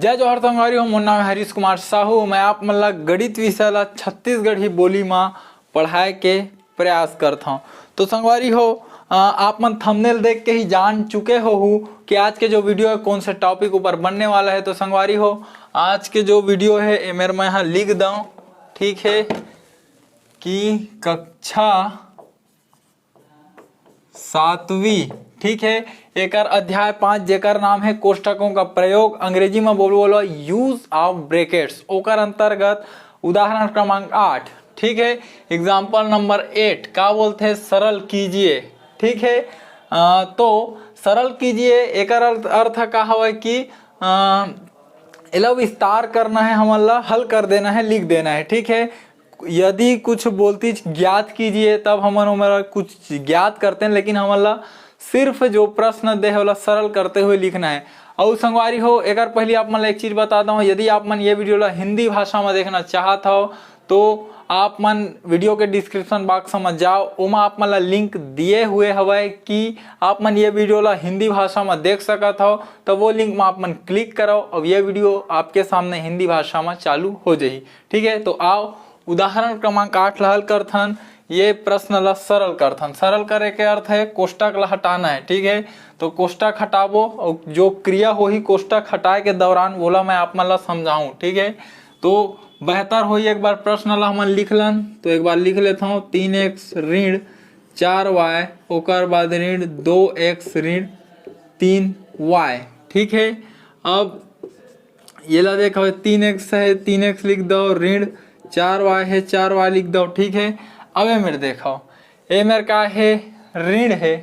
जय जोहर संगवारी हो। मोर नाम है हरीश कुमार साहू। मैं आप मन ला गणित विषय ला छत्तीसगढ़ी बोली में पढ़ाए के प्रयास करता हूँ। तो संगवारी हो, आप मन थंबनेल देख के ही जान चुके हो कि आज के जो वीडियो है कौन से टॉपिक ऊपर बनने वाला है। तो संगवारी हो, आज के जो वीडियो है ये मेरे मैं यहाँ लिख दूँ, ठीक है, कि कक्षा 7वीं, ठीक है, एक अध्याय 5 जेकर नाम है कोष्टकों का प्रयोग, अंग्रेजी में बोलो यूज ऑफ ब्रैकेट्स, ओकर अंतर्गत उदाहरण क्रमांक 8, ठीक है, एग्जाम्पल नंबर 8 का बोलते हैं सरल कीजिए, ठीक है। तो सरल कीजिए एक अर्थ का हवा कि एला विस्तार करना है, हमला हल कर देना है, लिख देना है, ठीक है। यदि कुछ बोलती ज्ञात कीजिए तब हमारा कुछ ज्ञात करते हैं, लेकिन हमला सिर्फ जो प्रश्न दे वाला सरल करते हुए लिखना है। और संगवारी हो, एक पहले आप मन एक चीज बताता हूँ, यदि आप मन ये वीडियो ला हिंदी भाषा में देखना चाहत हो तो आप मन वीडियो के डिस्क्रिप्शन बॉक्स में जाओ, ओमा आप मन ला लिंक दिए हुए हवे कि आप मन ये वीडियो ला हिंदी भाषा में देख सकत हो, तो वो लिंक में आप मन क्लिक करो और ये वीडियो आपके सामने हिंदी भाषा में चालू हो जाए, ठीक है। तो आओ उदाहरण क्रमांक 8 ला हल करथन, ये प्रश्न ला सरल करथन। सरल करे के अर्थ है कोष्टक ला हटाना है, ठीक है। तो कोष्टक हटाबो और जो क्रिया हो ही कोष्टक हटाए के दौरान बोला मैं आप मन ला समझाऊं, ठीक है। तो बेहतर हो एक बार प्रश्न ला हम लिख लन, तो एक बार लिख लेता हूँ 3x ऋण 4y ओकर बाद ऋण 2x ऋण 3y, ठीक है। अब ये ला देखो 3x है 3x लिख दो, ऋण 4y है 4y लिख दो, ठीक है। अब ये मेरे देखो ये मेरे का है ऋण है,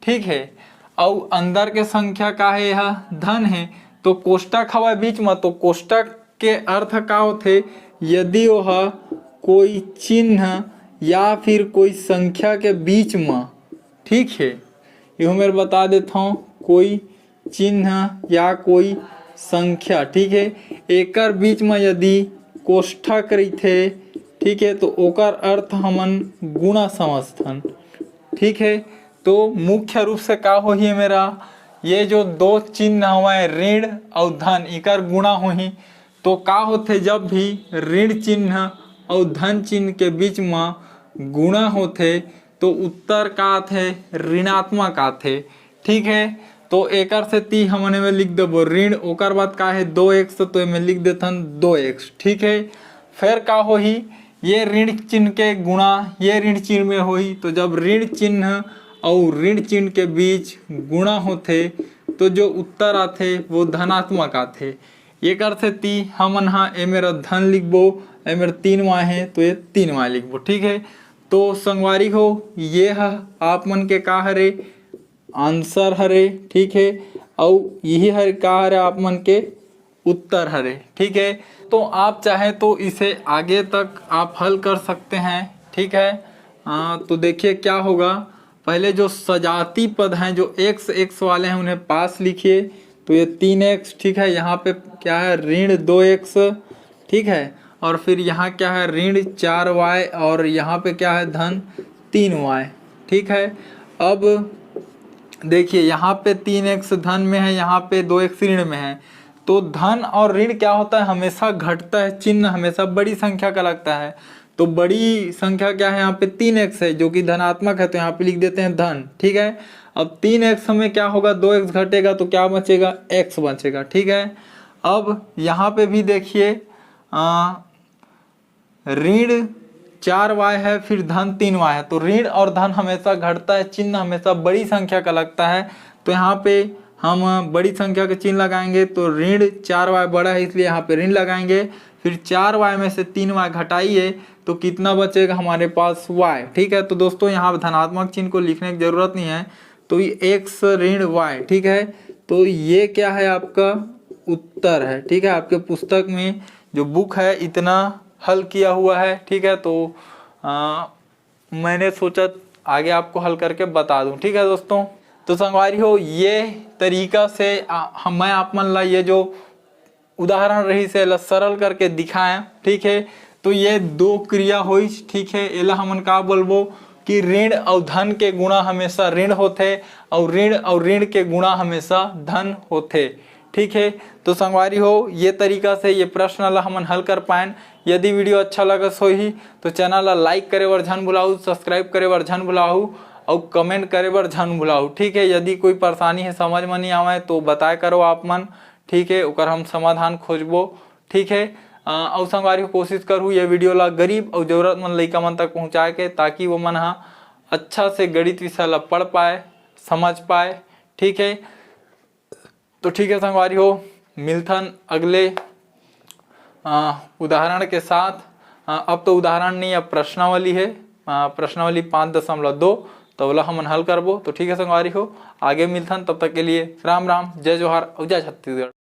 ठीक है, और अंदर के संख्या का है यह धन है। तो कोष्टक हवा बीच में, तो कोष्टक के अर्थ का होते यदि वह कोई चिन्ह या फिर कोई संख्या के बीच में, ठीक है, यह मेरे बता देता हूँ, कोई चिन्ह या कोई संख्या, ठीक है, एकर बीच में यदि कोष्ठक रही, ठीक है, तो ओकर अर्थ हमन गुणा समझथन, ठीक है। तो मुख्य रूप से का हो ही मेरा ये जो दो चिन्ह हमारे ऋण और धन इकर गुणा हो ही, तो का होते जब भी ऋण चिन्ह और धन चिन्ह के बीच में गुणा होते तो उत्तर का आथे ऋणात्मक आथे, ठीक है। तो एकर से ती हमने में लिख देबो ऋण, ओकर बाद का है 2x, तो में लिख देथन 2x, ठीक है। फिर का हो ही ये ऋण चिन्ह के गुणा ये ऋण चिन्ह में हो ही, तो जब ऋण चिन्ह और ऋण चिन्ह के बीच गुणा होते तो जो उत्तर आते वो धनात्मक आते। एक अर्थ से ती हमन हाँ ए मेरा धन लिखबो, ए मेरा 3y है तो ये 3y लिखबो, ठीक है। तो संगवारी हो ये है आप मन के का हरे आंसर हरे, ठीक है, और यही हर का हरे आप मन के उत्तर हरे, ठीक है। तो आप चाहे तो इसे आगे तक आप हल कर सकते हैं, ठीक है। तो देखिए क्या होगा, पहले जो सजाती पद हैं जो x वाले हैं उन्हें पास लिखिए, तो ये 3x, ठीक है, यहाँ पे क्या है ऋण 2x, ठीक है, और फिर यहाँ क्या है ऋण 4y और यहाँ पे क्या है धन 3y, ठीक है। अब देखिए यहाँ पे 3x धन में है, यहाँ पे 2x ऋण में है, तो धन और ऋण क्या होता है हमेशा घटता है, चिन्ह हमेशा बड़ी संख्या का लगता है। तो बड़ी संख्या क्या है यहाँ पे 3x है जो कि धनात्मक है, तो यहाँ पे लिख देते हैं धन, ठीक है। अब 3x में क्या होगा 2x घटेगा तो क्या बचेगा x बचेगा, ठीक है। अब यहाँ पे भी देखिए ऋण 4y है फिर धन 3y है, तो ऋण और धन हमेशा घटता है, चिन्ह हमेशा बड़ी संख्या का लगता है। तो यहाँ पे हम बड़ी संख्या के चिन्ह लगाएंगे, तो ऋण 4y बड़ा है इसलिए यहाँ पे ऋण लगाएंगे, फिर 4y में से 3y घटाइए तो कितना बचेगा हमारे पास y, ठीक है। तो दोस्तों यहाँ धनात्मक चिन्ह को लिखने की जरूरत नहीं है, तो ये x ऋण y, ठीक है। तो ये क्या है आपका उत्तर है, ठीक है। आपके पुस्तक में जो बुक है इतना हल किया हुआ है, ठीक है। तो मैंने सोचा आगे आपको हल करके बता दूं, ठीक है दोस्तों। तो संगवारी हो ये तरीका से मैं आप मन ला ये जो उदाहरण रही से सरल करके दिखाएं, ठीक है। तो ये दो क्रिया हुई, ठीक है, एला हमन का बोलबो कि ऋण और धन के गुणा हमेशा ऋण होते और ऋण के गुणा हमेशा धन होते, ठीक है। तो संगवारी हो ये तरीका से ये प्रश्न ला हमन हल कर पाएन। यदि वीडियो अच्छा लगस होही तो चैनल ला लाइक करे बर झन भुलाऊ, सब्सक्राइब करे बर झन भुलाऊ और कमेंट करे बर झन भुलाऊ। ठीक है, यदि कोई परेशानी है समझ में नहीं आवे तो बताए करो आप मन। ठीक है, ओकर हम समाधान खोजबो। ठीक है, और संगवारी कोशिश करूँ ये वीडियो ला गरीब और जरूरतमंद लइका मन तक पहुँचाए के, ताकि वो मन हा अच्छा से गणित विषय ला पढ़ पाए, समझ पाए। ठीक है, तो ठीक है संगवारी हो, मिलथन अगले उदाहरण के साथ। अब तो उदाहरण नहीं, अब प्रश्नावली है, प्रश्नावली 5.2 तो वाला हम हल करबो। तो ठीक है संगवारी हो, आगे मिलथन, तब तक के लिए राम राम, जय जोहार और जय छत्तीसगढ़।